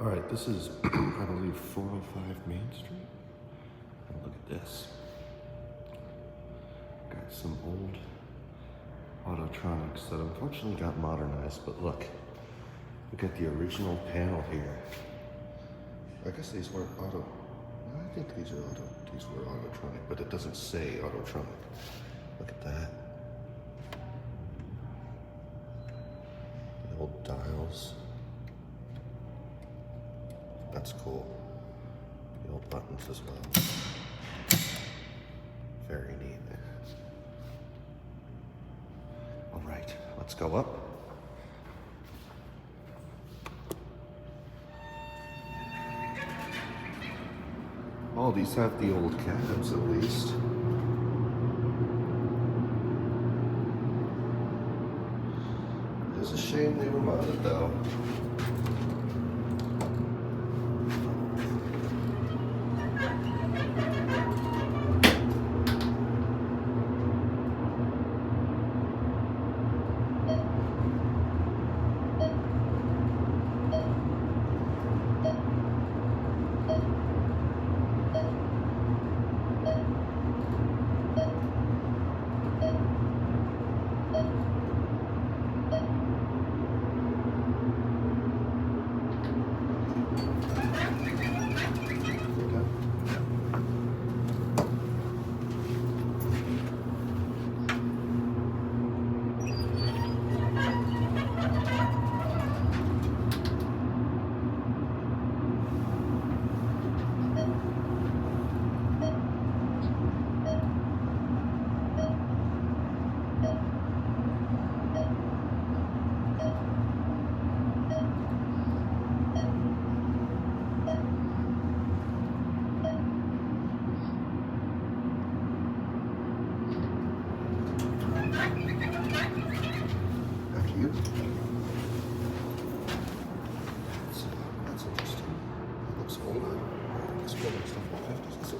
All right, this is, I believe, 405 Main Street. And look at this. Got some old Autotronics that unfortunately got modernized, but look. We got the original panel here. I guess these weren't auto. I think these were Autotronic, but it doesn't say Autotronic. Look at that. The old dials. That's cool. The old buttons as well. Very neat. All right, let's go up. All these have the old cabs at least. It's a shame they were modded though. That's interesting. It looks older. This building's stuff in the 50s. This